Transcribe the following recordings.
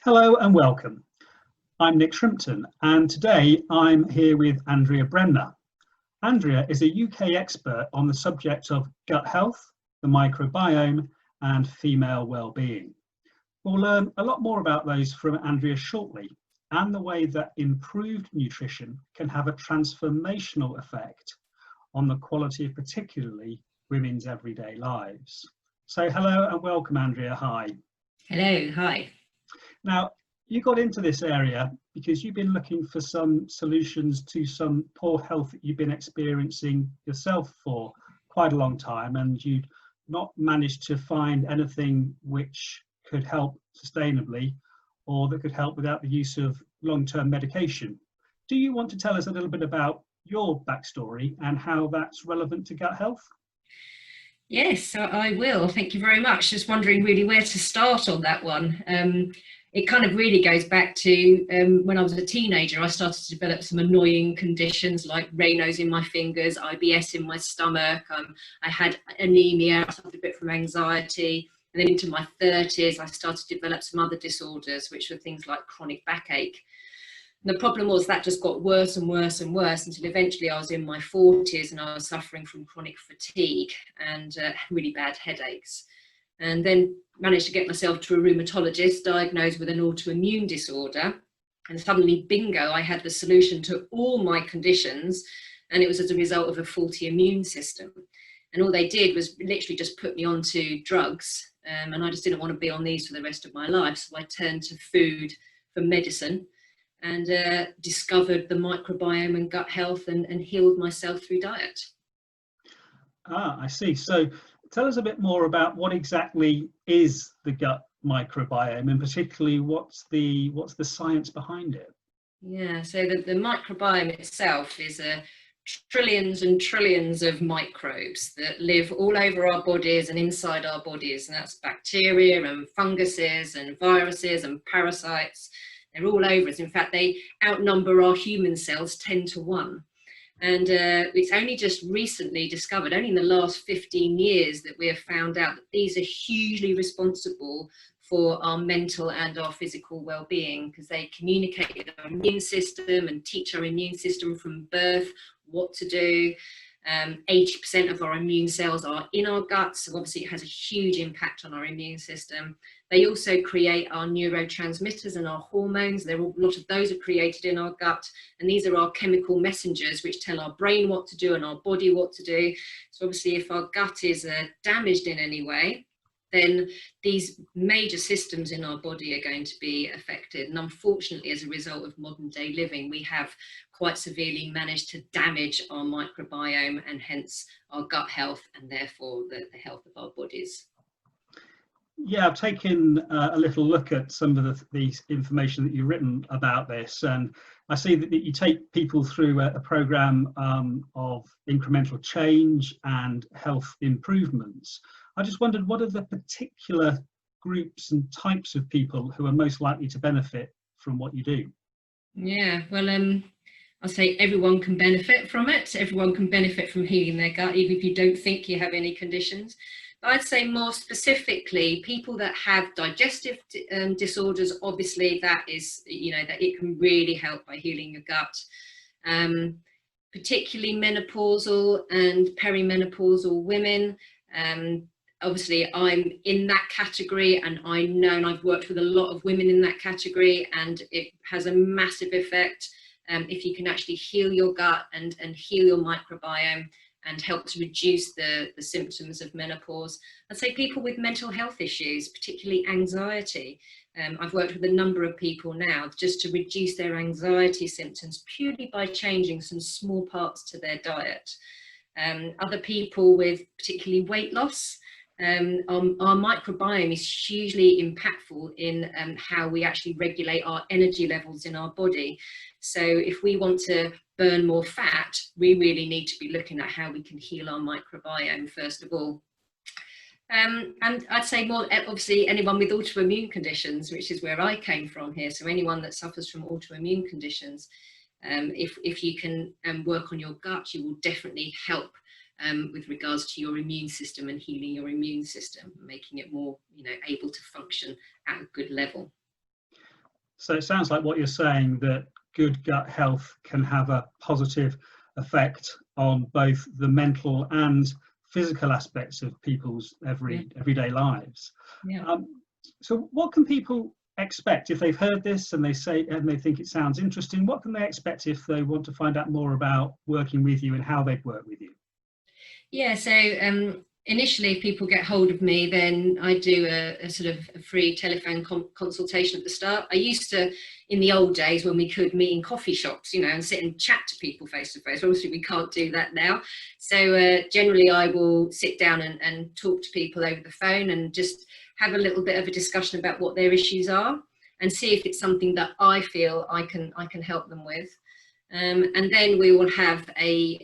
Hello and welcome. I'm Nick Shrimpton, and today I'm here with Andrea Bremner. Andrea is a UK expert on the subject of gut health, the microbiome, and female well-being. We'll learn a lot more about those from Andrea shortly, and the way that improved nutrition can have a transformational effect on the quality of particularly women's everyday lives. So hello and welcome, Andrea. Hi. Hello, hi. Now, you got into this area because you've been looking for some solutions to some poor health that you've been experiencing yourself for quite a long time, and you'd not managed to find anything which could help sustainably or that could help without the use of long-term medication. Do you want to tell us a little bit about your backstory and how that's relevant to gut health? Yes, I will. Thank you very much. Just wondering really where to start on that one. It kind of really goes back to when I was a teenager. I started to develop some annoying conditions like Raynaud's in my fingers, IBS in my stomach. I had anemia, I suffered a bit from anxiety. And then into my 30s, I started to develop some other disorders, which were things like chronic backache. And the problem was that just got worse and worse and worse until eventually I was in my 40s and I was suffering from chronic fatigue and really bad headaches. And then managed to get myself to a rheumatologist diagnosed with an autoimmune disorder. And suddenly, bingo, I had the solution to all my conditions. And it was as a result of a faulty immune system. And all they did was literally just put me onto drugs. And I just didn't want to be on these for the rest of my life. So I turned to food for medicine and discovered the microbiome and gut health and healed myself through diet. Ah, I see. So tell us a bit more about what exactly is the gut microbiome, and particularly what's the science behind it? Yeah, so the microbiome itself is trillions and trillions of microbes that live all over our bodies and inside our bodies, and that's bacteria and funguses and viruses and parasites. They're all over us. In fact, they outnumber our human cells 10 to 1. And it's only just recently discovered, only in the last 15 years, that we have found out that these are hugely responsible for our mental and our physical well-being, because they communicate with our immune system and teach our immune system from birth what to do. 80% of our immune cells are in our guts, so obviously it has a huge impact on our immune system. They also create our neurotransmitters and our hormones. A lot of those are created in our gut, and these are our chemical messengers which tell our brain what to do and our body what to do. So obviously if our gut is damaged in any way, then these major systems in our body are going to be affected. And unfortunately, as a result of modern day living, we have quite severely managed to damage our microbiome and hence our gut health and therefore the health of our bodies. Yeah, I've taken a little look at some of these information that you've written about this, and I see that you take people through a program of incremental change and health improvements. I just wondered, what are the particular groups and types of people who are most likely to benefit from what you do? Yeah, well, I'll say everyone can benefit from it. Everyone can benefit from healing their gut, even if you don't think you have any conditions. But I'd say more specifically, people that have digestive disorders, obviously that is, that it can really help by healing your gut. Particularly menopausal and perimenopausal women. Obviously I'm in that category, and I know, and I've worked with a lot of women in that category, and it has a massive effect if you can actually heal your gut and heal your microbiome and help to reduce the symptoms of menopause. I'd say people with mental health issues, particularly anxiety. I've worked with a number of people now just to reduce their anxiety symptoms purely by changing some small parts to their diet. Other people with particularly weight loss. Our microbiome is hugely impactful in how we actually regulate our energy levels in our body. So if we want to burn more fat, we really need to be looking at how we can heal our microbiome first of all. And I'd say more, obviously, anyone with autoimmune conditions, which is where I came from here. So anyone that suffers from autoimmune conditions, if you can work on your gut, you will definitely help with regards to your immune system and healing your immune system, making it more, able to function at a good level. So it sounds like what you're saying, that good gut health can have a positive effect on both the mental and physical aspects of people's everyday lives. Yeah. So what can people expect if they've heard this and they think it sounds interesting? What can they expect if they want to find out more about working with you and how they'd work with you? Yeah, so initially, if people get hold of me, then I do a sort of a free telephone consultation at the start. I used to, in the old days when we could meet in coffee shops, and sit and chat to people face to face. Obviously, we can't do that now. So generally, I will sit down and talk to people over the phone and just have a little bit of a discussion about what their issues are and see if it's something that I feel I can help them with. And then we will have a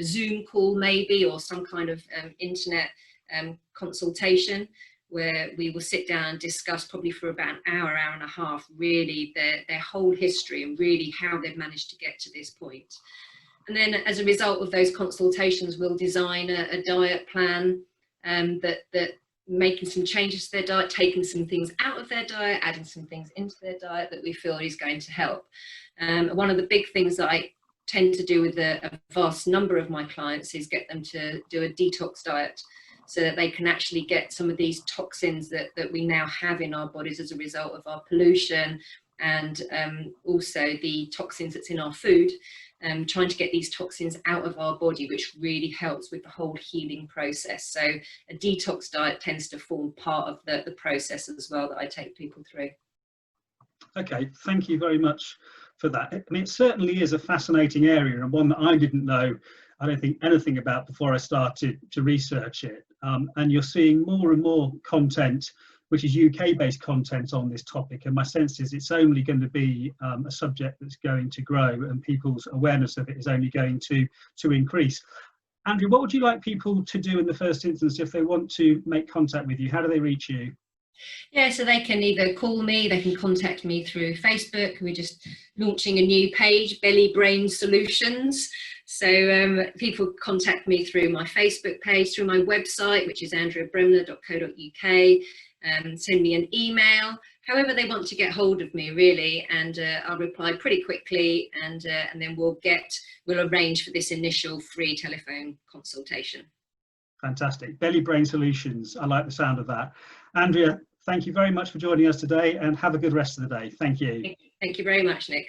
Zoom call maybe, or some kind of internet consultation, where we will sit down and discuss probably for about an hour and a half, really their whole history and really how they've managed to get to this point. And then as a result of those consultations, we'll design a diet plan that making some changes to their diet, taking some things out of their diet, adding some things into their diet that we feel is going to help. One of the big things that I tend to do with a vast number of my clients is get them to do a detox diet, so that they can actually get some of these toxins that we now have in our bodies as a result of our pollution, and also the toxins that's in our food, trying to get these toxins out of our body, which really helps with the whole healing process. So a detox diet tends to form part of the process as well that I take people through. Okay, thank you very much for that. I mean, it certainly is a fascinating area, and one that I didn't know, I don't think, anything about before I started to research it. And you're seeing more and more content, which is UK-based content on this topic, and my sense is it's only going to be a subject that's going to grow, and people's awareness of it is only going to increase. Andrew, what would you like people to do in the first instance if they want to make contact with you? How do they reach you? Yeah, so they can either call me, they can contact me through Facebook. We're just launching a new page, Belly Brain Solutions. So people contact me through my Facebook page, through my website, which is andreabremner.co.uk. Send me an email, however they want to get hold of me, really, and I'll reply pretty quickly, and then we'll arrange for this initial free telephone consultation. Fantastic. Belly Brain Solutions. I like the sound of that. Andrea, thank you very much for joining us today, and have a good rest of the day. Thank you. Thank you very much, Nick.